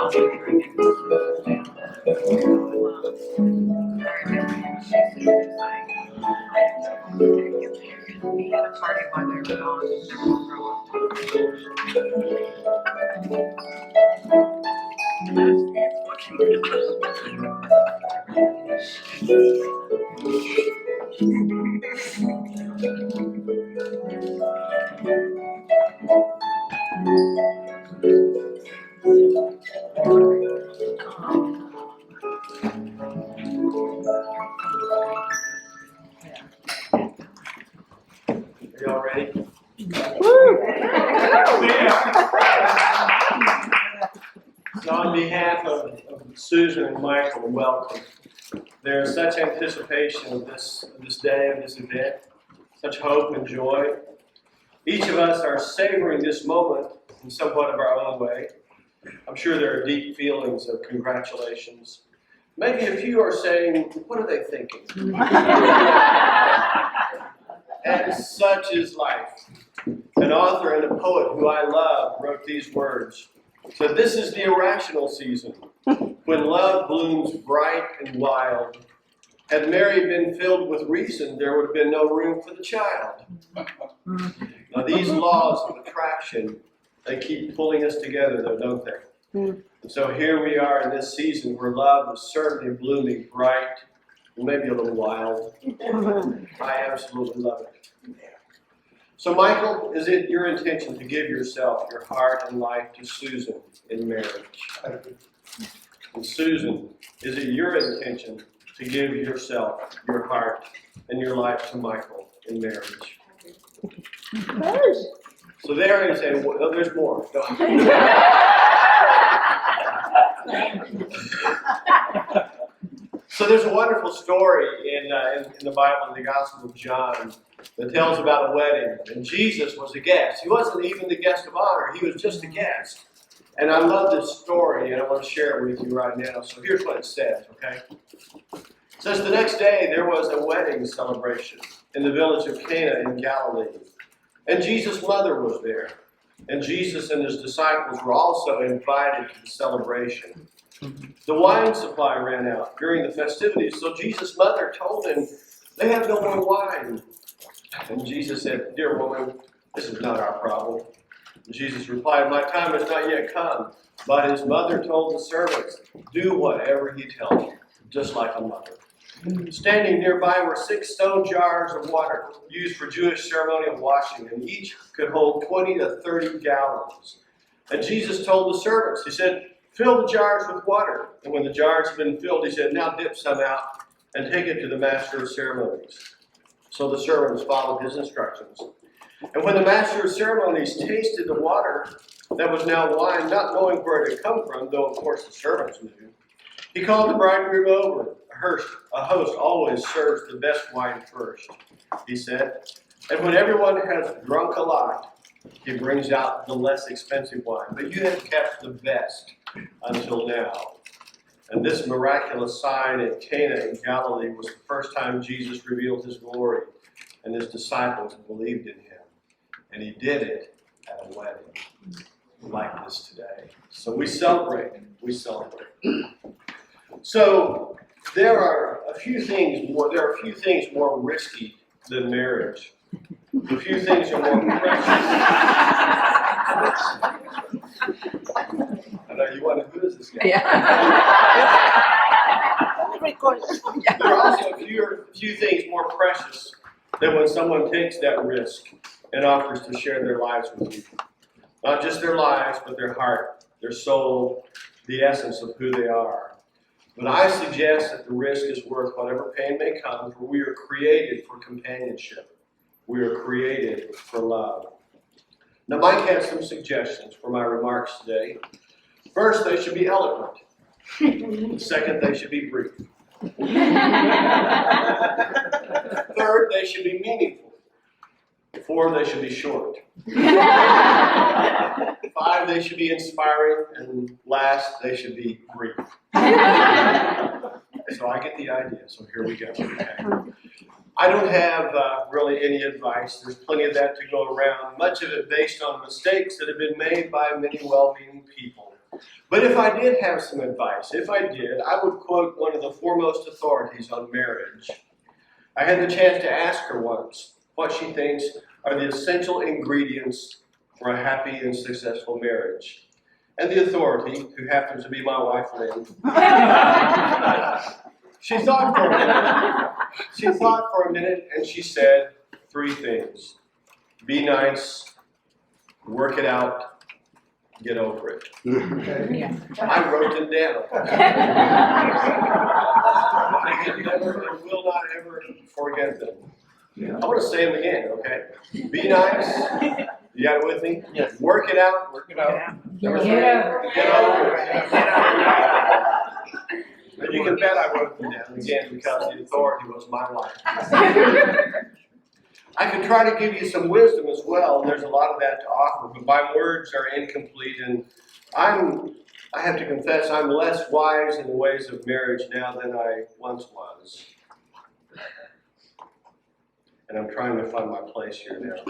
We had a party while they were gone, and they won't grow up. Are y'all ready? So on behalf of Susan and Michael, welcome. There is such anticipation of this day, of this event, such hope and joy. Each of us are savoring this moment in somewhat of our own way. I'm sure there are deep feelings of congratulations. Maybe a few are saying, what are they thinking? And such is life. An author and a poet who I love wrote these words. So this is the irrational season, when love blooms bright and wild. Had Mary been filled with reason, there would have been no room for the child. Now these laws of attraction, they keep pulling us together though, don't they? So here we are in this season where love is certainly blooming bright, maybe a little wild. I absolutely love it. So Michael, is it your intention to give yourself, your heart and life to Susan in marriage? And Susan, is it your intention to give yourself, your heart, and your life to Michael in marriage? So there is a, oh, there's more. So there's a wonderful story in the Bible, in the Gospel of John, that tells about a wedding, and Jesus was a guest. He wasn't even the guest of honor, he was just a guest. And I love this story, and I want to share it with you right now. So here's what it says, okay? It says, the next day there was a wedding celebration in the village of Cana in Galilee. And Jesus' mother was there. And Jesus and his disciples were also invited to the celebration. The wine supply ran out during the festivities, so Jesus' mother told him, they have no more wine. And Jesus said, dear woman, this is not our problem. And Jesus replied, my time has not yet come. But his mother told the servants, do whatever he tells you, just like a mother. Standing nearby were 6 stone jars of water used for Jewish ceremonial washing, and each could hold 20 to 30 gallons. And Jesus told the servants, he said, fill the jars with water. And when the jars had been filled, he said, now dip some out and take it to the master of ceremonies. So the servants followed his instructions. And when the master of ceremonies tasted the water that was now wine, not knowing where it had come from, though of course the servants knew, he called the bridegroom over. A host always serves the best wine first, he said. And when everyone has drunk a lot, he brings out the less expensive wine. But you have kept the best until now. And this miraculous sign at Cana in Galilee was the first time Jesus revealed his glory, and his disciples believed in him. And he did it at a wedding like this today. So we celebrate. We celebrate. So there are a few things more risky than marriage. A few things are more precious. I know you wonder, who is this guy? Yeah. There are also a few things more precious than when someone takes that risk and offers to share their lives with you. Not just their lives, but their heart, their soul, the essence of who they are. But I suggest that the risk is worth whatever pain may come, for we are created for companionship. We are created for love. Now, Mike has some suggestions for my remarks today. First, they should be eloquent. Second, they should be brief. Third, they should be meaningful. 4, they should be short. 5, they should be inspiring. And last, they should be brief. So I get the idea, so here we go. Okay. I don't have really any advice. There's plenty of that to go around, much of it based on mistakes that have been made by many well-meaning people. But if I did have some advice, if I did, I would quote one of the foremost authorities on marriage. I had the chance to ask her once what she thinks are the essential ingredients for a happy and successful marriage. And the authority, who happens to be my wife, Lynn, she thought for a minute. She thought for a minute, and she said 3 things: be nice, work it out, get over it. I wrote them down. I can never and will not ever forget them. I want to say them again, okay? Be nice. You got it with me? Yes. Work it out. Work it out. Number 3, Get over it. get over it. And you can bet I wrote them down again because the authority was my life. I can try to give you some wisdom as well, and there's a lot of that to offer, but my words are incomplete, and I have to confess I'm less wise in the ways of marriage now than I once was. And I'm trying to find my place here now.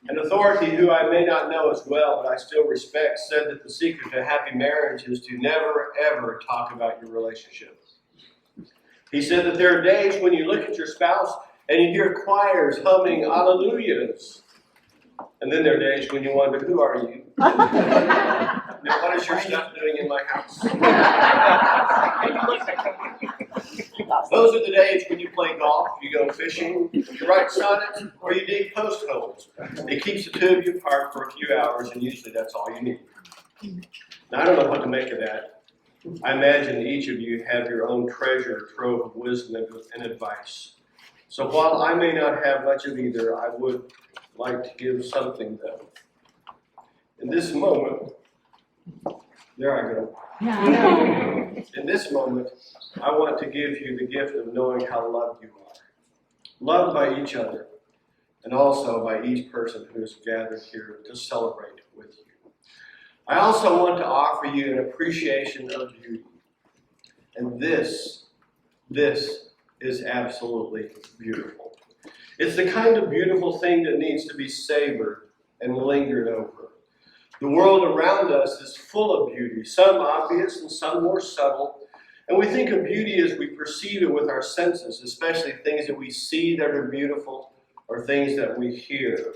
An authority who I may not know as well, but I still respect, said that the secret to happy marriage is to never, ever talk about your relationship. He said that there are days when you look at your spouse and you hear choirs humming hallelujahs. And then there are days when you wonder, who are you? Now, what is your stuff doing in my house? Those are the days when you play golf, you go fishing, you write sonnets, or you dig post holes. It keeps the two of you apart for a few hours, and usually that's all you need. Now, I don't know what to make of that. I imagine each of you have your own treasure trove of wisdom and advice. So while I may not have much of either, I would like to give something, though. In this moment, there I go. In this moment, I want to give you the gift of knowing how loved you are. Loved by each other, and also by each person who is gathered here to celebrate with you. I also want to offer you an appreciation of beauty. And this is absolutely beautiful. It's the kind of beautiful thing that needs to be savored and lingered over. The world around us is full of beauty, some obvious and some more subtle. And we think of beauty as we perceive it with our senses, especially things that we see that are beautiful or things that we hear.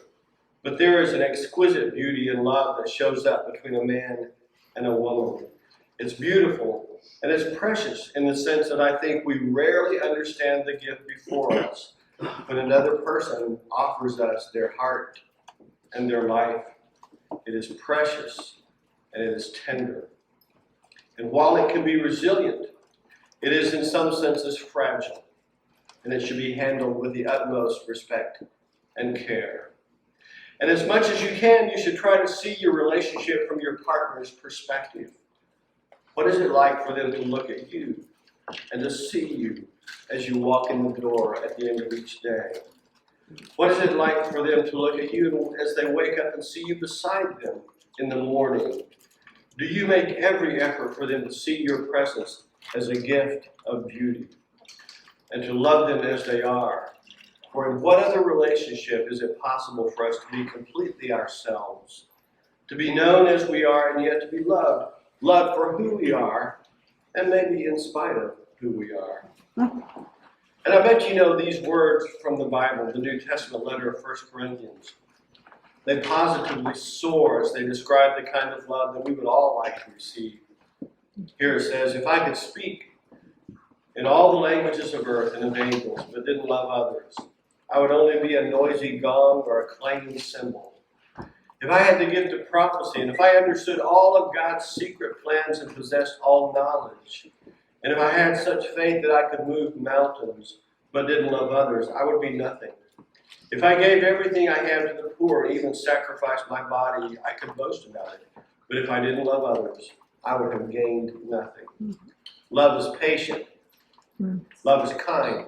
But there is an exquisite beauty in love that shows up between a man and a woman. It's beautiful and it's precious in the sense that I think we rarely understand the gift before us when another person offers us their heart and their life. It is precious and it is tender. And while it can be resilient, it is in some senses fragile, and it should be handled with the utmost respect and care. And as much as you can, you should try to see your relationship from your partner's perspective. What is it like for them to look at you and to see you as you walk in the door at the end of each day? What is it like for them to look at you as they wake up and see you beside them in the morning? Do you make every effort for them to see your presence as a gift of beauty and to love them as they are? For in what other relationship is it possible for us to be completely ourselves, to be known as we are and yet to be loved, loved for who we are and maybe in spite of who we are? And I bet you know these words from the Bible, the New Testament letter of 1 Corinthians. They positively soar as they describe the kind of love that we would all like to receive. Here it says, if I could speak in all the languages of earth and of angels, but didn't love others, I would only be a noisy gong or a clanging cymbal. If I had the gift of prophecy, and if I understood all of God's secret plans and possessed all knowledge, and if I had such faith that I could move mountains, but didn't love others, I would be nothing. If I gave everything I have to the poor, and even sacrificed my body, I could boast about it. But if I didn't love others, I would have gained nothing. Love is patient. Love is kind.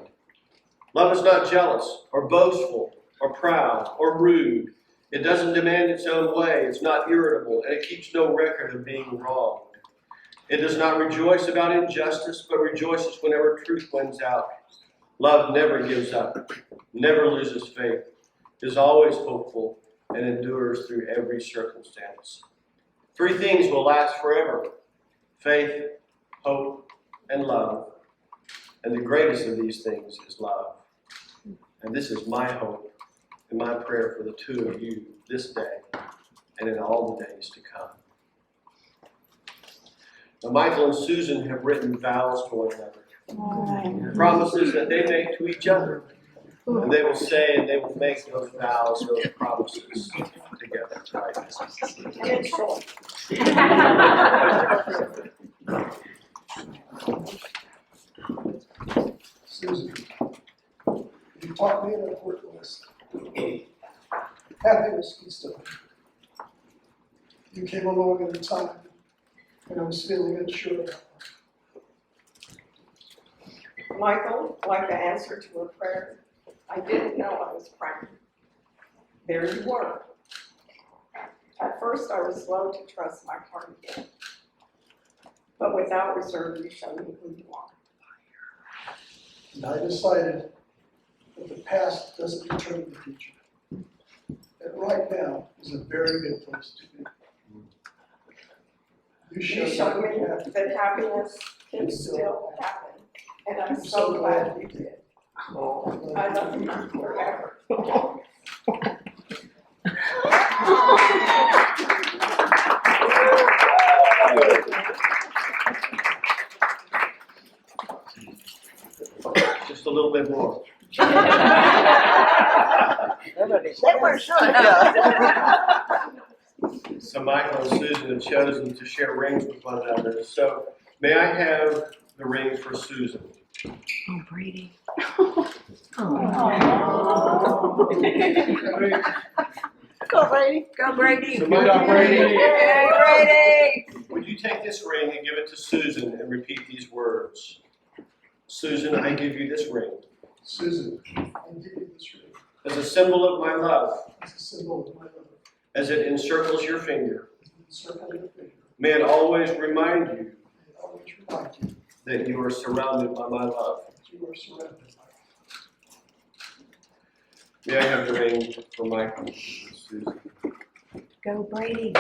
Love is not jealous or boastful or proud or rude. It doesn't demand its own way. It's not irritable, and it keeps no record of being wronged. It does not rejoice about injustice, but rejoices whenever truth wins out. Love never gives up, never loses faith, is always hopeful, and endures through every circumstance. Three things will last forever: faith, hope, and love. And the greatest of these things is love. And this is my hope and my prayer for the two of you this day and in all the days to come. Now, Michael and Susan have written vows to one another, promises that they make to each other. And they will say and they will make those vows, those promises together. Susan, you taught me an important lesson. Happiness can still. You came along at a time when I was feeling unsure about life. Michael, like the answer to a prayer, I didn't know I was praying. There you were. At first, I was slow to trust my heart again. But without reserve, you showed me who you are. And I decided that the past doesn't determine the future. That right now is a very good place to be. You You showed me that happiness can still happen, and I'm so glad you did. I love you forever. Just a little bit more. They weren't showing up. So Michael and Susan have chosen to share rings with one another. So may I have the ring for Susan? Oh, Brady. Go, Brady. Go, Brady. So Michael, Yay, Brady. would you take this ring and give it to Susan and repeat these words? Susan, I give you this ring Susan, I give you this ring as a symbol of my love, as a symbol of my love. as it encircles your finger. Circle your finger. May it always remind you And always remind you that you are surrounded by my love. that you are surrounded by May I have the ring for Michael and Susan? Go, Brady.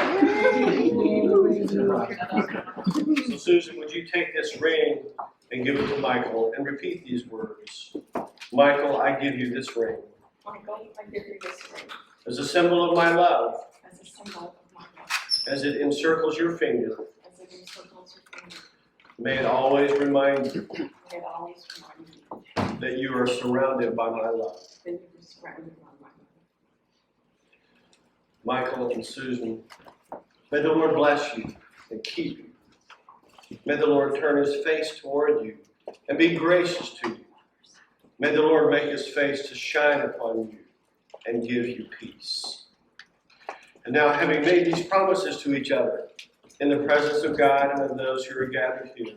So Susan, would you take this ring and give it to Michael and repeat these words? Michael, I give you this ring Michael, I give you this ring as a symbol of my love, as a symbol of my love, as it encircles your finger. as it encircles your finger. May it always remind you May it always remind you that you are surrounded by my love. that you are surrounded by my love. Michael and Susan, may the Lord bless you and keep you. May the Lord turn his face toward you and be gracious to you. May the Lord make his face to shine upon you and give you peace. And now, having made these promises to each other in the presence of God and of those who are gathered here,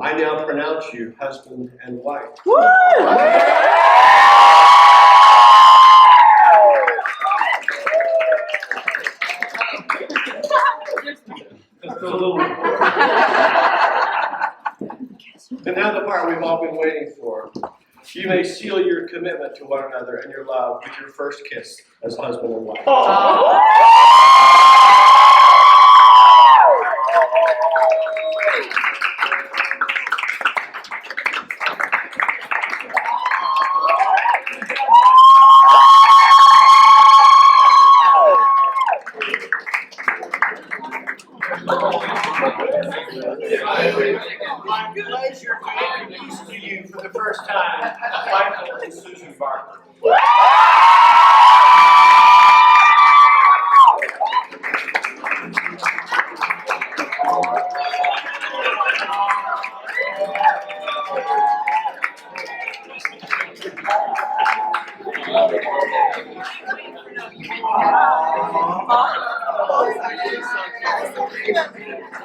I now pronounce you husband and wife. Just a little. And now the part we've all been waiting for. You may seal your commitment to one another and your love with your first kiss as husband and wife. My pleasure to introduce to you for the first time Michael and Susan Barker.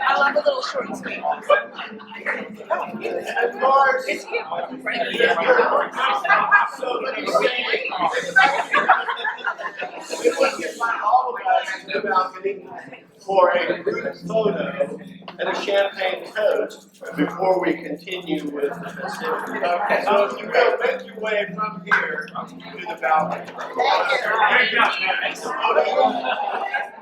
I love the little short skirt. And of course, so let me say, it would get by all of us in the balcony for a group photo and a champagne toast before we continue with the festivities. So if you will, make your way from here to the balcony. Thank you. There you go.